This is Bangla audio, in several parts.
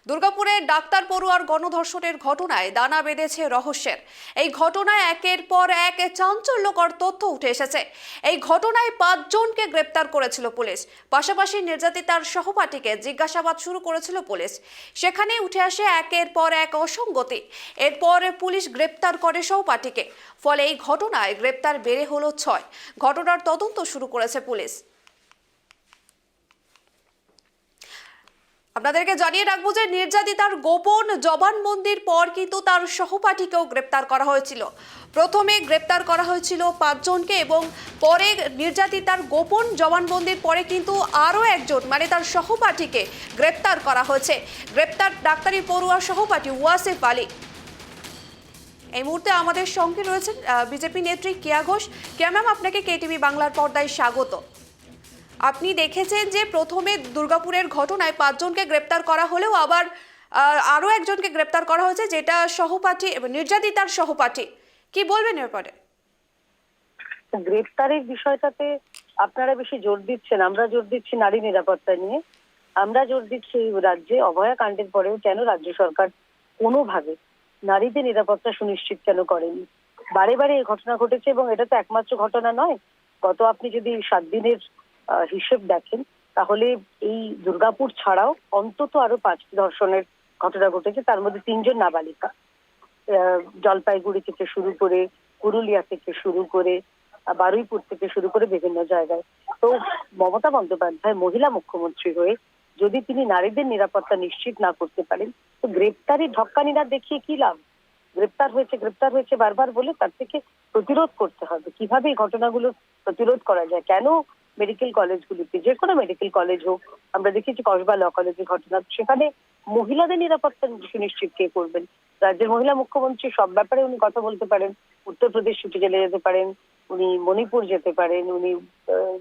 দুর্গাপুরে ডাক্তার পড়ুয়ার গণধর্ষণের ঘটনায় দানা বেঁধেছে রহস্যের। এই ঘটনায় একের পর এক চাঞ্চল্যকর তথ্য উঠে এসেছে। এই ঘটনায় 5 জনকে গ্রেপ্তার করেছিল পুলিশ। পাশাপাশি নির্যাতিতার সহপাঠীকে জিজ্ঞাসাবাদ শুরু করেছিল পুলিশ। সেখানে উঠে আসে একের পর এক অসঙ্গতি। এরপর পুলিশ গ্রেপ্তার করে সহপাঠীকে। ফলে এই ঘটনায় গ্রেপ্তার বেড়ে হলো 6। ঘটনার তদন্ত শুরু করেছে পুলিশ। আপনাদেরকে জানিয়ে রাখবো যে নির্যাতিতার গোপন জবানবন্দির পর কিন্তু তার সহপাঠীকেও গ্রেপ্তার করা হয়েছিল। প্রথমে গ্রেপ্তার করা হয়েছিল 5 জনকে এবং পরে নির্যাতিতার গোপন জবানবন্দির পরে কিন্তু আরও একজন মানে তার সহপাঠীকে গ্রেপ্তার করা হয়েছে। গ্রেপ্তার ডাক্তারি পড়ুয়া সহপাঠী ওয়াসিফ আলী। এই মুহূর্তে আমাদের সঙ্গে রয়েছেন বিজেপি নেত্রী কেয়া ঘোষ। কেয়া ম্যাম, আপনাকে কেটিভি বাংলার পর্দায় স্বাগত। আপনি দেখেছেন যে প্রথমে দুর্গাপুরের ঘটনায় 5 জনকে গ্রেপ্তার করা হলেও আবার আরও একজনকে গ্রেপ্তার করা হয়েছে, যেটা সহপাঠী নির্যাতিতার সহপাঠী। কি বলবেন এরপরে? গ্রেপ্তারের বিষয়টাতে আপনারা বেশি জোর দিচ্ছেন, আমরা জোর দিচ্ছি নারী নিরাপত্তা নিয়ে। আমরা জোর দিচ্ছি রাজ্যে অভয়া কাণ্ডের পরেও কেন রাজ্য সরকার কোনোভাবে নারীদের নিরাপত্তা সুনিশ্চিত কেন করেনি। বারে বারে এই ঘটনা ঘটেছে এবং এটা তো একমাত্র ঘটনা নয়। গত আপনি যদি 7 দিনের হিসেব দেখেন তাহলে এই দুর্গাপুর ছাড়াও অন্তত আরো 5টি ধর্ষণের ঘটনা ঘটেছে, তার মধ্যে 3 জন নাবালিকা। জলপাইগুড়ি থেকে শুরু করে, পুরুলিয়া থেকে শুরু করে, বারুইপুর থেকে শুরু করে বিভিন্ন জায়গায়। তো মমতা বন্দ্যোপাধ্যায় মহিলা মুখ্যমন্ত্রী হয়ে যদি তিনি নারীদের নিরাপত্তা নিশ্চিত না করতে পারেন, তো গ্রেপ্তারি ঢক্কানি না দেখিয়ে কি লাভ? গ্রেপ্তার হয়েছে বারবার বলে তার থেকে প্রতিরোধ করতে হবে। কিভাবে এই ঘটনাগুলো প্রতিরোধ করা যায়? কেন মেডিকেল কলেজগুলিতে, যে কোনো মেডিকেল কলেজ হোক, আমরা দেখেছি কসবা ল কলেজের ঘটনা, সেখানে মহিলাদের নিরাপত্তা সুনিশ্চিত কে করবেন? রাজ্যের মহিলা মুখ্যমন্ত্রী সব ব্যাপারে উনি কথা বলতে পারেন। উত্তরপ্রদেশ ছুটে চলে যেতে পারেন, উনি মণিপুর যেতে পারেন, উনি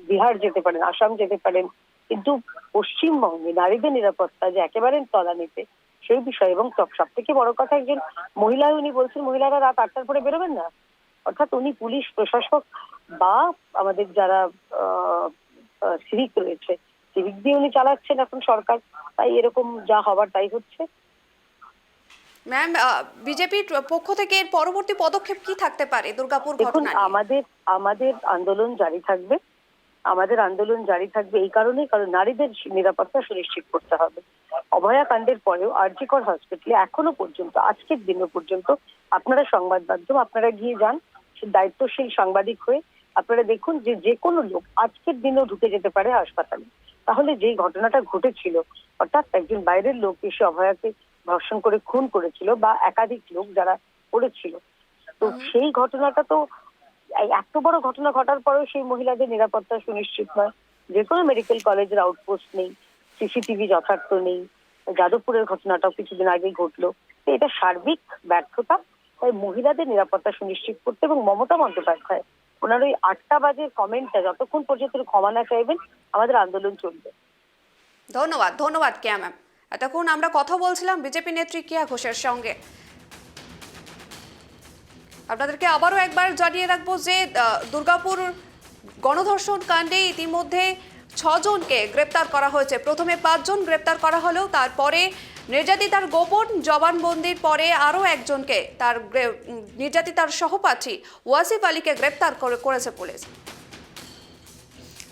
বিহার যেতে পারেন, আসাম যেতে পারেন, কিন্তু পশ্চিমবঙ্গে নারীদের নিরাপত্তা যে একেবারে তলানিতে সেই বিষয়। এবং সব থেকে বড় কথা, একজন মহিলা উনি বলছেন মহিলারা রাত 8টার পরে বেরোবেন না। অর্থাৎ উনি পুলিশ প্রশাসক বা আমাদের যারা সিভিক রয়েছে, সিভিক দিয়ে উনি চালাচ্ছেন এখন সরকার। তাই এরকম যা হবার তাই হচ্ছে। ম্যাম, বিজেপির পক্ষ থেকে এর পরবর্তী পদক্ষেপ কি থাকতে পারে দুর্গাপুর দেখুন, ঘটনা নিয়ে? আমাদের আন্দোলন জারি থাকবে। এই কারণেই, কারণ নারীদের নিরাপত্তা সুনিশ্চিত করতে হবে। অভয়া কাণ্ডের পরেও আরজিকর হসপিটালে এখনো পর্যন্ত, আজকের দিনও পর্যন্ত, আপনারা সংবাদ মাধ্যম, আপনারা গিয়ে যান দায়িত্বশীল সাংবাদিক হয়ে, আপনারা দেখুন যে কোনো লোক আজকের দিনেও ঢুকে যেতে পারে হাসপাতালে। তাহলে যেই ঘটনাটা ঘটেছিল, অর্থাৎ একজন বাইরের লোক এসে অভয়াকে ধর্ষণ করে খুন করেছিল বা একাধিক লোক যারা করেছিল, তো সেই ঘটনাটা তো এত বড় ঘটনা ঘটার পরেও সেই মহিলাদের নিরাপত্তা সুনিশ্চিত নয়। যে কোনো মেডিকেল কলেজের আউটপোস্ট নেই, সিসিটিভি যথার্থ নেই। যাদবপুরের ঘটনাটাও কিছুদিন আগেই ঘটলো। তো এটা সার্বিক ব্যর্থতা। তাই মহিলাদের নিরাপত্তা সুনিশ্চিত করতে, এবং মমতা বন্দ্যোপাধ্যায় ওনার ওই 8টা বাজের কমেন্টটা যতক্ষণ পর্যন্ত ক্ষমা না চাইবেন, আমাদের আন্দোলন চলবে। ধন্যবাদ কেয়া ম্যাম। এতক্ষণ আমরা কথা বলছিলাম বিজেপি নেত্রী কেয়া ঘোষের সঙ্গে। আপনাদেরকে আবারও একবার জানিয়ে রাখবো যে দুর্গাপুর গণধর্ষণ কাণ্ডে ইতিমধ্যে 6 জনকে গ্রেপ্তার করা হয়েছে। প্রথমে 5 জন গ্রেপ্তার করা হলেও তারপরে নির্যাতিতার গোপন জবানবন্দির পরে আরও একজনকে, তার নির্যাতিতার সহপাঠী ওয়াসিফ আলীকে গ্রেপ্তার করেছে পুলিশ।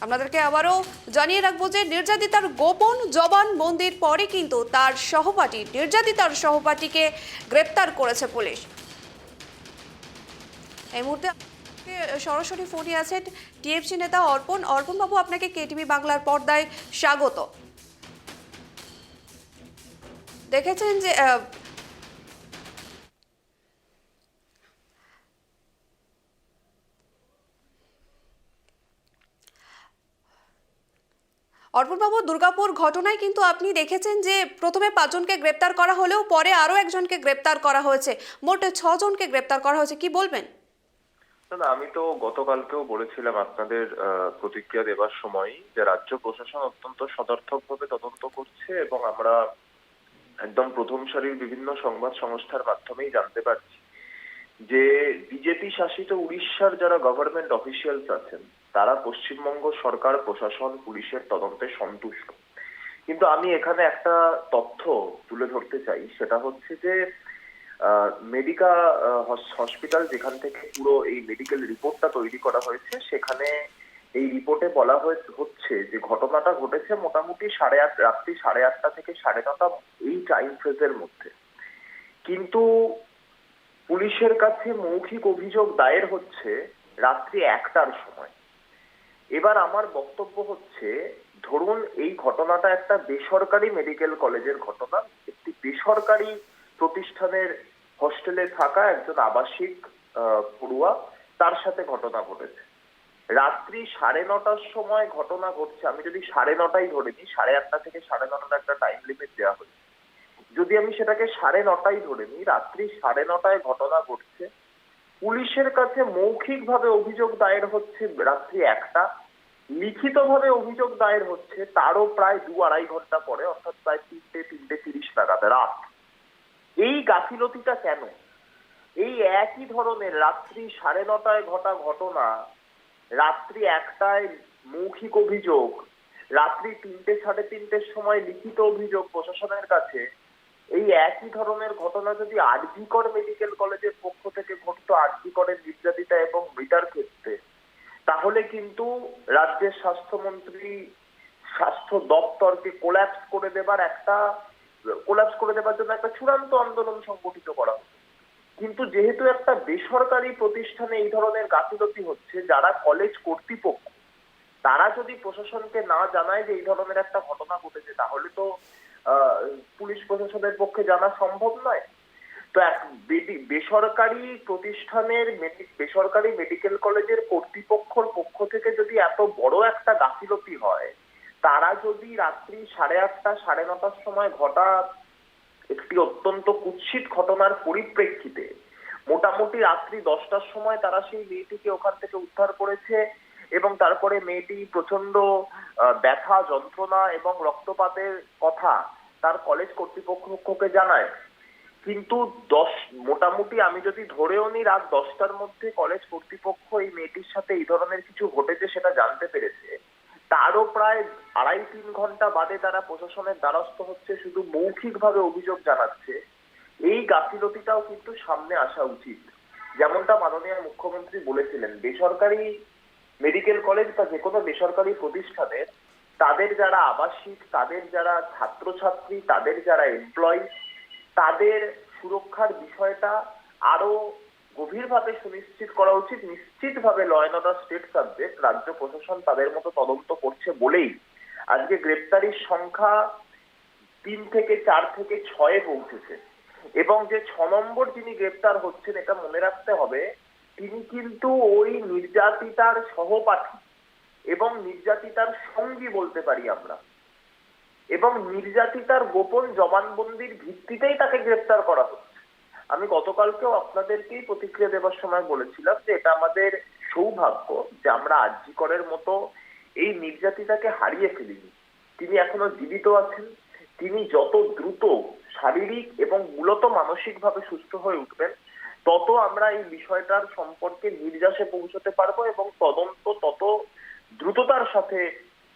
আপনাদেরকে আবারও জানিয়ে রাখবো যে নির্যাতিতার গোপন জবানবন্দির পরে কিন্তু তার নির্যাতিতার সহপাঠীকে গ্রেপ্তার করেছে পুলিশ। এই মুহূর্তে সরাসরি ফোনে আছেন টিএমসি নেতা অর্পণ বাবু। আপনাকে কেটিভি বাংলার পর্দায় স্বাগত। দেখেছেন যে অর্পণ বাবু, দুর্গাপুর ঘটনায় কিন্তু আপনি দেখেছেন যে প্রথমে 5 জনকে গ্রেপ্তার করা হলেও পরে আরও একজনকে গ্রেপ্তার করা হয়েছে। মোট 6 জনকে গ্রেপ্তার করা হয়েছে, কি বলবেন? না, আমি তো গতকালকেও বলেছিলাম আপনাদের প্রতিক্রিয়া দেওয়ার সময় যে রাজ্য প্রশাসন অত্যন্ত সদর্থকভাবে তদন্ত করছে, এবং আমরা একদম প্রথম সারির বিভিন্ন সংবাদ সংস্থার মাধ্যমেই জানতে পারছি যে বিজেপি শাসিত উড়িষ্যার যারা গভর্নমেন্ট অফিসিয়ালস আছেন তারা পশ্চিমবঙ্গ সরকার, প্রশাসন, পুলিশের তদন্তে সন্তুষ্ট। কিন্তু আমি এখানে একটা তথ্য তুলে ধরতে চাই, সেটা হচ্ছে যে মেডিকা হসপিটাল যেখান থেকে পুরো এই মেডিকেল রিপোর্টটা তৈরি করা হয়েছে, সেখানে এই রিপোর্টে বলা হচ্ছে যে ঘটনাটা ঘটেছে মোটামুটি রাত্রি 8:30 থেকে 9:30 এই টাইম ফ্রেজের মধ্যে। কিন্তু পুলিশের কাছে মৌখিক অভিযোগ দায়ের হচ্ছে রাত্রি 1টার সময়। এবার আমার বক্তব্য হচ্ছে, ধরুন এই ঘটনাটা একটা বেসরকারি মেডিকেল কলেজের ঘটনা, একটি বেসরকারি প্রতিষ্ঠানের হোস্টেলে থাকা একজন আবাসিক পড়ুয়া, তার সাথে ঘটনা ঘটেছে। রাত্রি 9:30টার সময় ঘটনা ঘটছে। আমি যদি 9:30 ধরে নিই, 8:30 থেকে 9:30 একটা টাইম লিমিট দেওয়া হয়েছে। যদি আমি সেটাকে 9:30 ধরে নিই, রাত্রি 9:30 ঘটনা ঘটছে। পুলিশের কাছে মৌখিকভাবে অভিযোগ দায়ের হচ্ছে রাত্রি 1টা, লিখিতভাবে অভিযোগ দায়ের হচ্ছে তারও প্রায় 2-2.5 ঘন্টা পরে, অর্থাৎ প্রায় 3:30 নাগাদ রাত। এই গাফিলতিটা কেন? এই একই ধরনের রাত্রি 9:30 ঘটা ঘটনা, রাত্রি 1টায় মৌখিক অভিযোগ, রাত্রি 3-3:30 সময় লিখিত অভিযোগ প্রশাসনের কাছে। এই একই ধরনের ঘটনা যদি আরজি কর মেডিকেল কলেজের পক্ষ থেকে ঘটতো, আরজি করের নির্যাতিতা এবং মৃতার ক্ষেত্রে, তাহলে কিন্তু রাজ্যের স্বাস্থ্যমন্ত্রী স্বাস্থ্য দপ্তরকে কোল্যাপস করে দেবার জন্য একটা চূড়ান্ত আন্দোলন সংগঠিত করা হতো। কিন্তু যেহেতু একটা বেসরকারি প্রতিষ্ঠানে এই ধরনের গাফিলতি হচ্ছে, যারা কলেজ কর্তৃপক্ষ তারা যদি প্রশাসনকে না জানায় যে এই ধরনের একটা ঘটনা ঘটেছে, তাহলে তো পুলিশ প্রশাসনের পক্ষে জানা সম্ভব নয়। তো এক বেসরকারি প্রতিষ্ঠানের বেসরকারি মেডিকেল কলেজের কর্তৃপক্ষের পক্ষ থেকে যদি এত বড় একটা গাফিলতি হয়, তারা যদি রাত্রি 8:30 9:30 সময় ঘটা একটি অত্যন্ত কুৎসিত ঘটনার পরিপ্রেক্ষিতে মোটামুটি রাত্রি 10টার সময় তারা সেই মেয়েটিকে ওখান থেকে উদ্ধার করেছে, এবং তারপরে মেয়েটি প্রচন্ড ব্যথা, যন্ত্রণা এবং রক্তপাতের কথা তার কলেজ কর্তৃপক্ষকে জানায়। কিন্তু মোটামুটি আমি যদি ধরেও নিই রাত 10টার মধ্যে কলেজ কর্তৃপক্ষ এই মেয়েটির সাথে এই ধরনের কিছু ঘটেছে সেটা জানতে পেরেছে, তারও প্রায় 2.5-3 ঘন্টা বাদে তারা প্রশাসনের দ্বারস্থ হচ্ছে, শুধু মৌখিকভাবে অভিযোগ জানাচ্ছে। এই গাফিলতিটাও কিন্তু সামনে আসা উচিত। যেমনটা মাননীয় মুখ্যমন্ত্রী বলেছিলেন, বেসরকারি মেডিকেল কলেজ বা যে কোনো বেসরকারি প্রতিষ্ঠানের তাদের যারা আবাসিক, তাদের যারা ছাত্রছাত্রী, তাদের যারা এমপ্লয়ি, তাদের সুরক্ষার বিষয়টা আরো গভীরভাবে সুনিশ্চিত করা উচিত। নিশ্চিতভাবে law and order state subject, রাজ্য প্রশাসন তাদের মতো তদন্ত করছে বলেই আজকে গ্রেপ্তারির সংখ্যা 3 থেকে 4 থেকে 6-এ পৌঁছেছে। এবং যে 6 নম্বর যিনি গ্রেপ্তার হচ্ছেন, এটা মনে রাখতে হবে, তিনি কিন্তু ওই নির্যাতিতার সহপাঠী এবং নির্যাতিতার সঙ্গী বলতে পারি আমরা, এবং নির্যাতিতার গোপন জবানবন্দির ভিত্তিতেই তাকে গ্রেপ্তার করা হচ্ছে। আমি গতকালকেও আপনাদেরকেই প্রতিক্রিয়া দেওয়ার সময় বলেছিলাম যে এটা আমাদের সৌভাগ্য যে আমরা আরজি করের মতো এই নির্যাতিতাকে হারিয়ে ফেলিনি। তিনি এখনো জীবিত আছেন। তিনি যত দ্রুত শারীরিক এবং মূলত মানসিকভাবে সুস্থ হয়ে উঠবেন, তত আমরা এই বিষয়টার সম্পর্কে নির্যাসে পৌঁছতে পারবো এবং তদন্ত তত দ্রুততার সাথে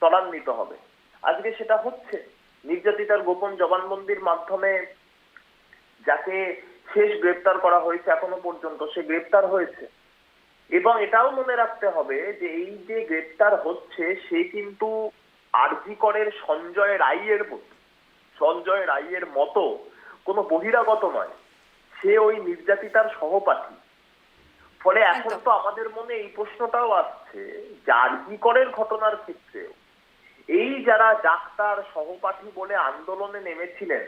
ত্বরান্বিত হবে। আজকে সেটা হচ্ছে। নির্যাতিতার গোপন জবানবন্দির মাধ্যমে যাকে শেষ গ্রেপ্তার করা হয়েছে এখনো পর্যন্ত, সে গ্রেপ্তার হয়েছে। এবং এটাও মনে রাখতে হবে যে এই যে গ্রেপ্তার হচ্ছে, সে কিন্তু আরজি করের সঞ্জয় রায়ের মতো কোনো বহিরাগত নয়, সে ওই নির্যাতিতার সহপাঠী। ফলে এখন তো আমাদের মনে এই প্রশ্নটাও আসছে যে আরজি করের ঘটনার ক্ষেত্রে এই যারা ডাক্তার সহপাঠী বলে আন্দোলনে নেমেছিলেন,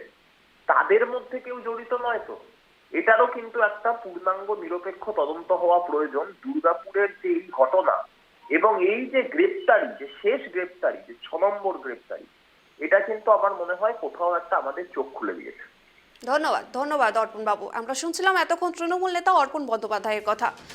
তাদের মধ্যে কেউ জড়িত নয় তো? এটারও কিন্তু একটা পূর্ণাঙ্গ নিরপেক্ষ তদন্ত হওয়া প্রয়োজন। দুর্গাপুরের যে এই ঘটনা এবং এই যে গ্রেপ্তারি, যে শেষ গ্রেপ্তারি, যে 6 নম্বর গ্রেপ্তারি, এটা কিন্তু আমার মনে হয় কোথাও একটা আমাদের চোখ খুলে দিয়েছে। ধন্যবাদ অর্পণ বাবু। আমরা শুনছিলাম এতক্ষণ তৃণমূল নেতা অর্পণ বন্দ্যোপাধ্যায়ের কথা।